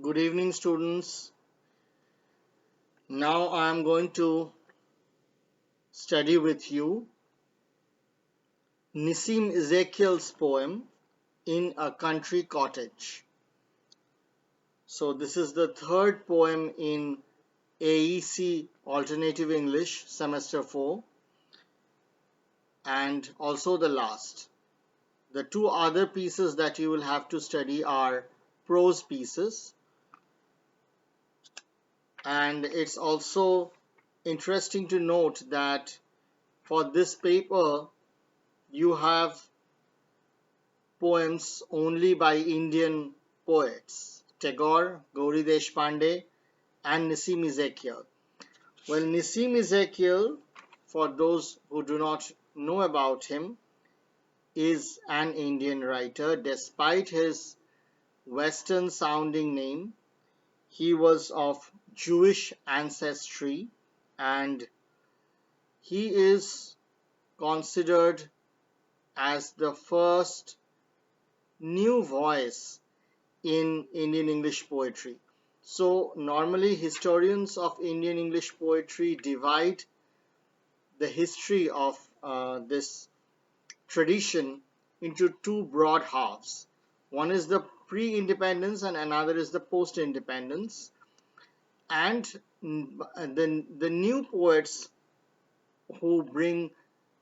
Good evening, students. Now I am going to study with you Nissim Ezekiel's poem In a Country Cottage. So, this is the third poem in AEC Alternative English Semester 4 and also the last. The two other pieces that you will have to study are prose pieces, and it's also interesting to note that for this paper you have poems only by Indian poets Tagore, Gauri Deshpande, and Nissim Ezekiel. Well, Nissim Ezekiel, for those who do not know about him, is an Indian writer. Despite his Western sounding name, he was of Jewish ancestry and he is considered as the first new voice in Indian English poetry. So, normally historians of Indian English poetry divide the history of this tradition into two broad halves. One is the pre-independence and another is the post-independence. And the new poets who bring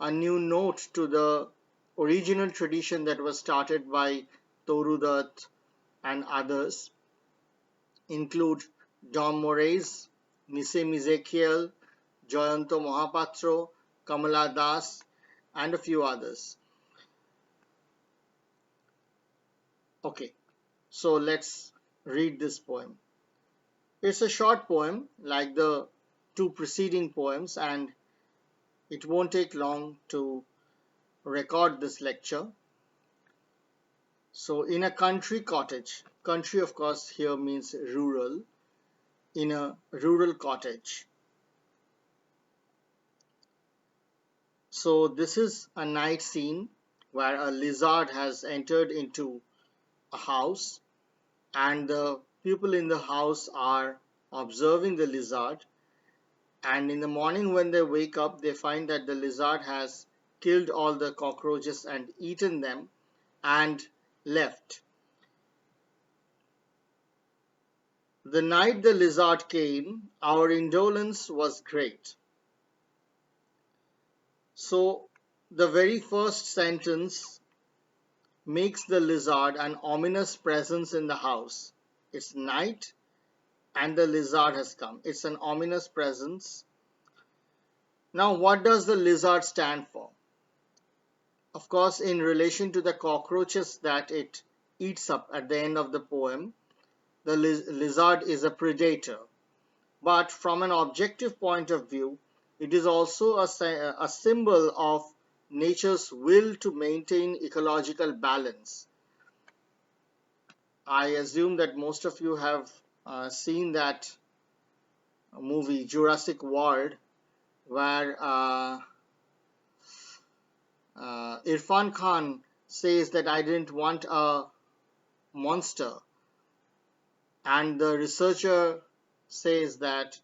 a new note to the original tradition that was started by Toru Dutt and others include Dom Moraes, Nissim Ezekiel, Jayanto Mohapatro, Kamala Das, and a few others. Okay, so let's read this poem. It's a short poem like the two preceding poems, and it won't take long to record this lecture. So, in a country cottage, country of course here means rural, in a rural cottage. So this is a night scene where a lizard has entered into a house and the people in the house are observing the lizard, and in the morning when they wake up they find that the lizard has killed all the cockroaches and eaten them and left. The night the lizard came, our indolence was great. So the very first sentence makes the lizard an ominous presence in the house. It's night and the lizard has come. It's an ominous presence. Now, what does the lizard stand for? Of course, in relation to the cockroaches that it eats up at the end of the poem, the lizard is a predator. But from an objective point of view, it is also a symbol of nature's will to maintain ecological balance. I assume that most of you have seen that movie Jurassic World, where Irfan Khan says that I didn't want a monster, and the researcher says that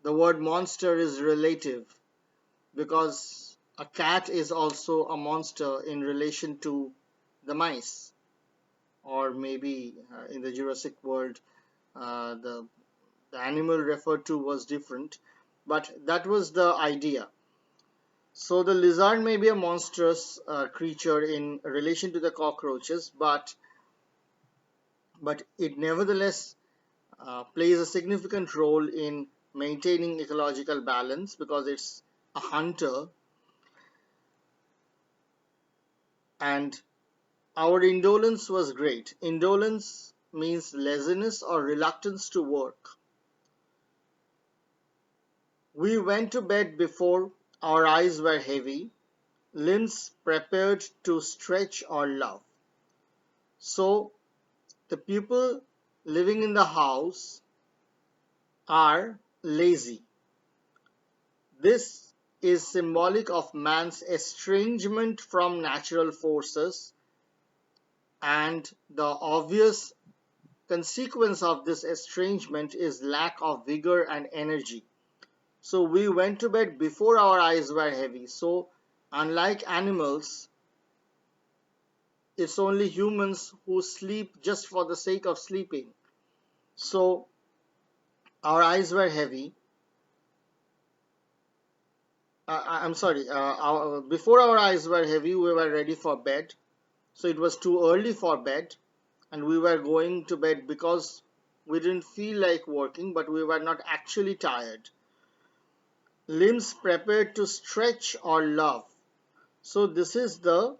the word monster is relative because a cat is also a monster in relation to the mice, or maybe in the Jurassic World, the animal referred to was different, but that was the idea. So the lizard may be a monstrous creature in relation to the cockroaches, but it nevertheless plays a significant role in maintaining ecological balance because it's a hunter. And our indolence was great. Indolence means laziness or reluctance to work. We went to bed before our eyes were heavy, limbs prepared to stretch or love. So the people living in the house are lazy. This is symbolic of man's estrangement from natural forces and the obvious consequence of this estrangement is lack of vigor and energy. So we went to bed before our eyes were heavy. So unlike animals, it's only humans who sleep just for the sake of sleeping. So our eyes were heavy. I'm sorry, before our eyes were heavy, we were ready for bed. So it was too early for bed, and we were going to bed because we didn't feel like working, but we were not actually tired. Limbs prepared to stretch or love. So this is the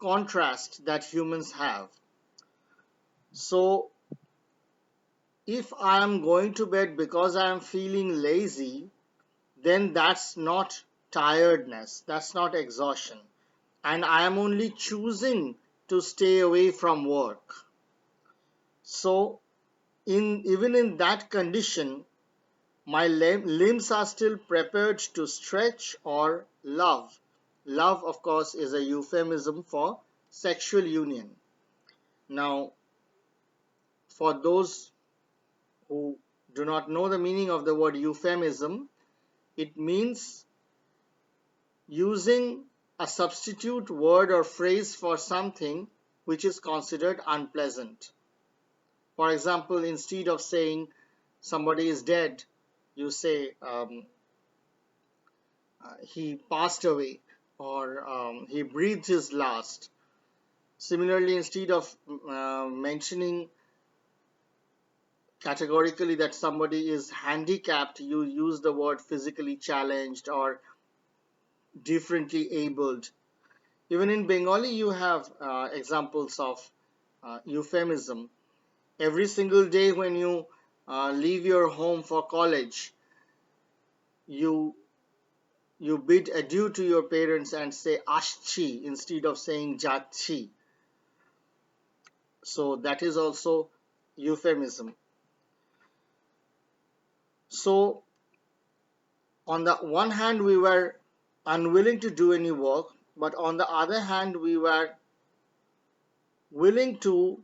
contrast that humans have. So if I am going to bed because I am feeling lazy, then that's not tiredness, that's not exhaustion, and I am only choosing to stay away from work. So even in that condition, my limbs are still prepared to stretch or love. Love, of course, is a euphemism for sexual union. Now, for those who do not know the meaning of the word euphemism, it means using a substitute word or phrase for something which is considered unpleasant. For example, instead of saying somebody is dead, you say he passed away, or he breathed his last. Similarly, instead of mentioning categorically that somebody is handicapped, you use the word physically challenged or differently abled. Even in Bengali, you have examples of euphemism. Every single day when you leave your home for college, you you bid adieu to your parents and say ashchi instead of saying jachi. So that is also euphemism. So on the one hand, we were unwilling to do any work, but on the other hand, we were willing to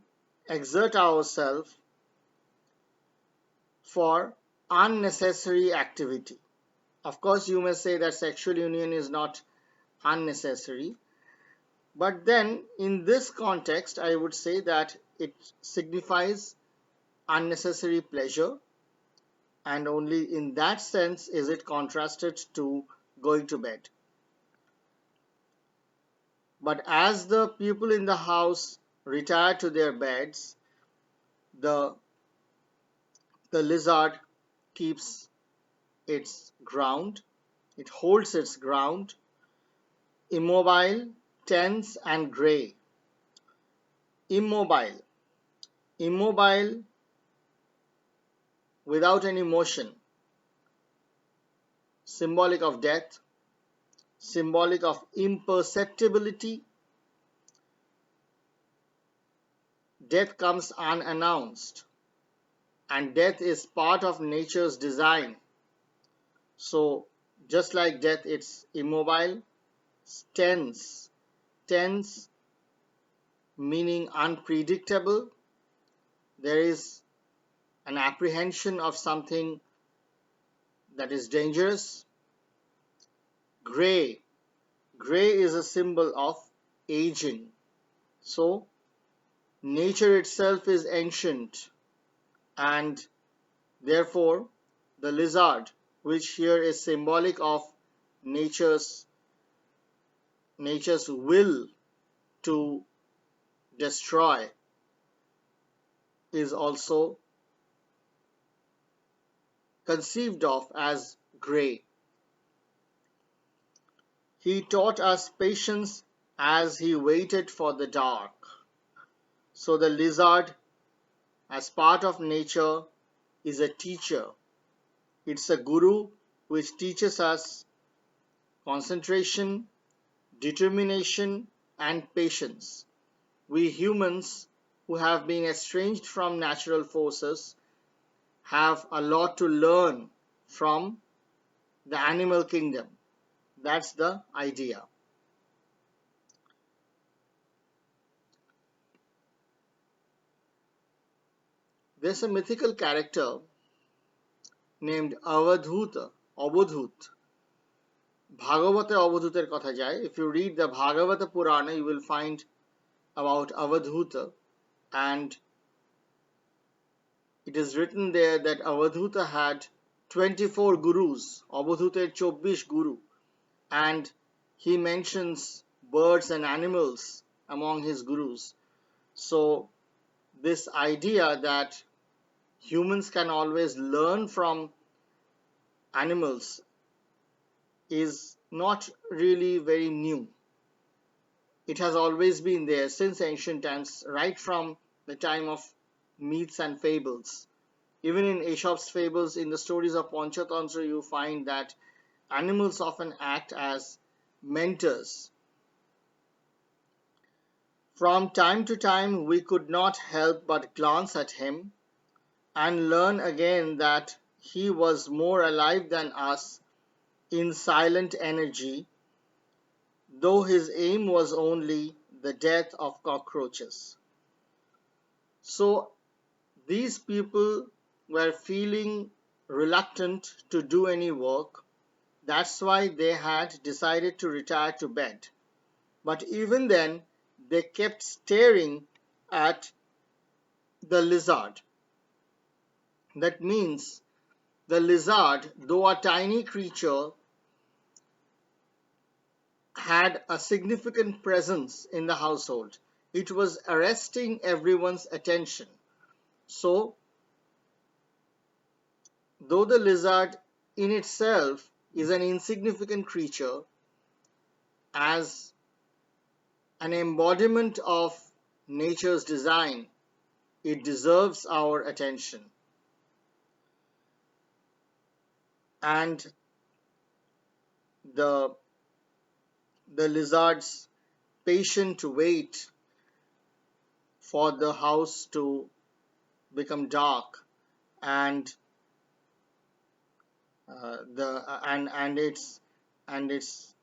exert ourselves for unnecessary activity. Of course, you may say that sexual union is not unnecessary, but then in this context, I would say that it signifies unnecessary pleasure, and only in that sense is it contrasted to going to bed. But as the people in the house retire to their beds, the, the lizard keeps its ground, it holds its ground, immobile, tense, and gray. Immobile, immobile without any motion, symbolic of death, symbolic of imperceptibility. Death comes unannounced, and death is part of nature's design. So, just like death, it's immobile, tense, tense meaning unpredictable. There is an apprehension of something that is dangerous. Gray, gray is a symbol of aging. So, nature itself is ancient, and therefore the lizard, which here is symbolic of nature's will to destroy, is also conceived of as gray. He taught us patience as he waited for the dark. So the lizard, as part of nature, is a teacher. It's a guru which teaches us concentration, determination, and patience. We humans who have been estranged from natural forces have a lot to learn from the animal kingdom. That's the idea. There's a mythical character named Avadhut. ভাগবতে অবধূতের কথা যায়. If you read the Bhagavata Purana, you will find about Avadhuta, and it is written there that Avadhuta had 24 gurus, অবধূতের 24 guru, and he mentions birds and animals among his gurus. So this idea that humans can always learn from animals is not really very new. It has always been there since ancient times, right from the time of myths and fables. Even in Aesop's fables, in the stories of Panchatantra, you find that animals often act as mentors. From time to time, we could not help but glance at him and learn again that he was more alive than us in silent energy, though his aim was only the death of cockroaches. So these people were feeling reluctant to do any work. That's why they had decided to retire to bed. But even then, they kept staring at the lizard. That means the lizard, though a tiny creature, had a significant presence in the household. It was arresting everyone's attention. So, though the lizard in itself is an insignificant creature, as an embodiment of nature's design, it deserves our attention. And the lizard's patient wait for the house to become dark, and its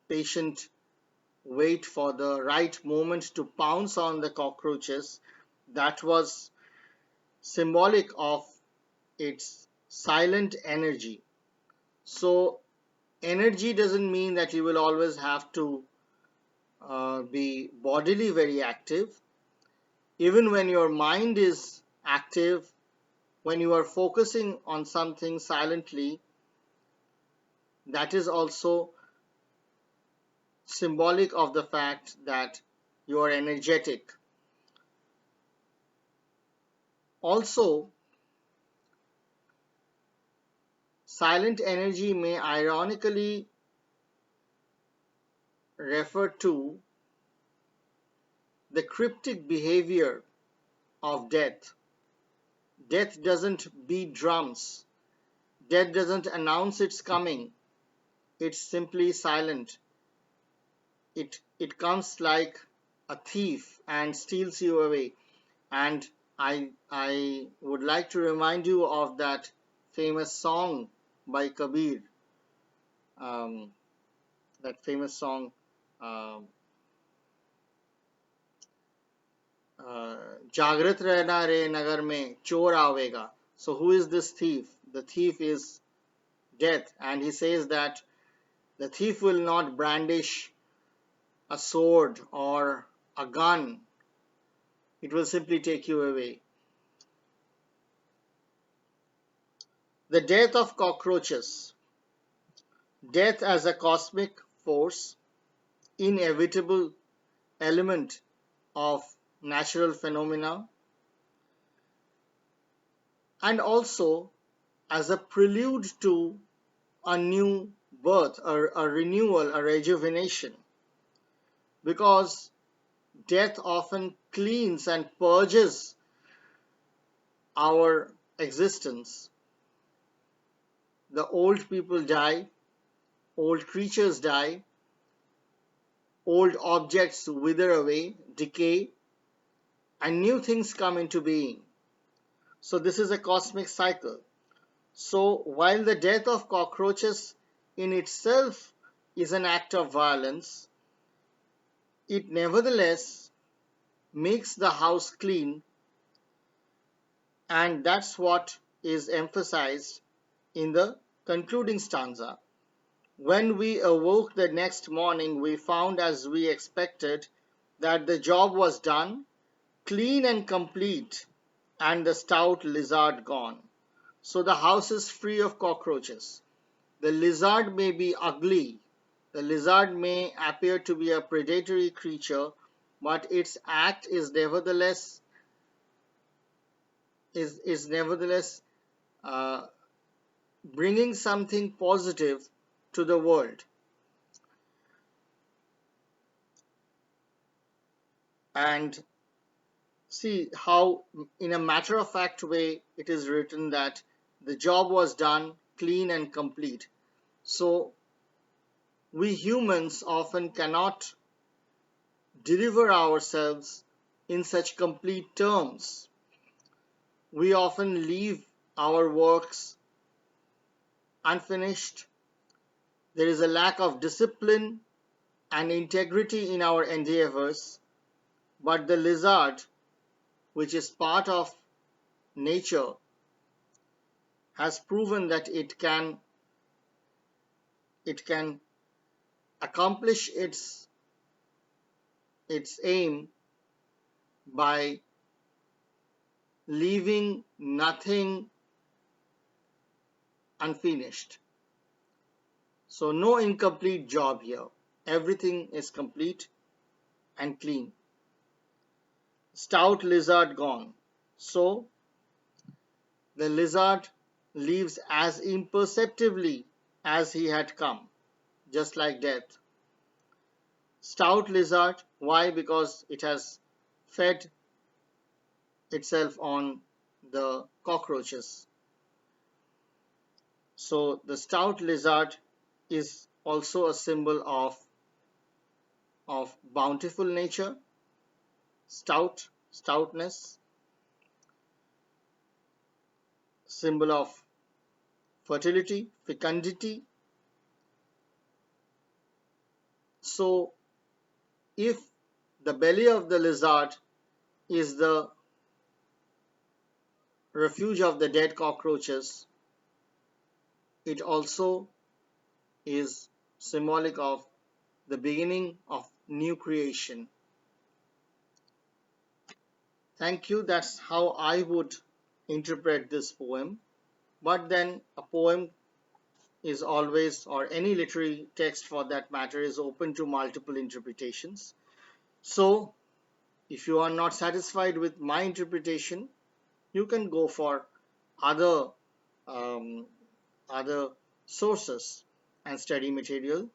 patient wait for the right moment to pounce on the cockroaches, that was symbolic of its silent energy. So energy doesn't mean that you will always have to be bodily very active. Even when your mind is active, when you are focusing on something silently, that is also symbolic of the fact that you are energetic. Also, silent energy may ironically refer to the cryptic behavior of death. Death doesn't beat drums. Death doesn't announce its coming. It's simply silent. It comes like a thief and steals you away. And I would like to remind you of that famous song by Kabir. That famous song, Jagrat rehna re nagar mein chor aavega. So who is this thief? The thief is death, and he says that the thief will not brandish a sword or a gun. It will simply take you away. The death of cockroaches. Death as a cosmic force, inevitable element of natural phenomena, and also as a prelude to a new birth, a renewal, a rejuvenation. Because death often cleans and purges our existence. The old people die, old creatures die, old objects wither away, decay, and new things come into being. So this is a cosmic cycle. So while the death of cockroaches in itself is an act of violence, it nevertheless makes the house clean And that's what is emphasized in the concluding stanza. When we awoke the next morning, we found, as we expected, that the job was done, clean and complete, and the stout lizard gone. So the house is free of cockroaches. The lizard may be ugly, the lizard may appear to be a predatory creature, but its act is nevertheless uh, bringing something positive to the world. And see how, in a matter of fact way, it is written that the job was done, clean and complete. So we humans often cannot deliver ourselves in such complete terms. We often leave our works unfinished. There is a lack of discipline and integrity in our endeavors, but the lizard, which is part of nature, has proven that it can accomplish its aim by leaving nothing unfinished. So no incomplete job here. Everything is complete and clean. Stout lizard gone. So the lizard leaves as imperceptibly as he had come, just like death. Stout lizard, why? Because it has fed itself on the cockroaches. So the stout lizard is also a symbol of bountiful nature, stoutness, symbol of fertility, fecundity. So if the belly of the lizard is the refuge of the dead cockroaches, it also is symbolic of the beginning of new creation. Thank you. That's how I would interpret this poem. But then a poem is always, or any literary text for that matter, is open to multiple interpretations. So if you are not satisfied with my interpretation, you can go for other um, other sources and study material.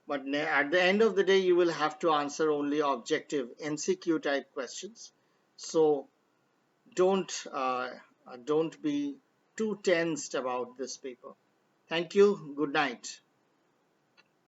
But at the end of the day, you will have to answer only objective MCQ type questions. So don't don't be too tensed about this paper. Thank you. Good night.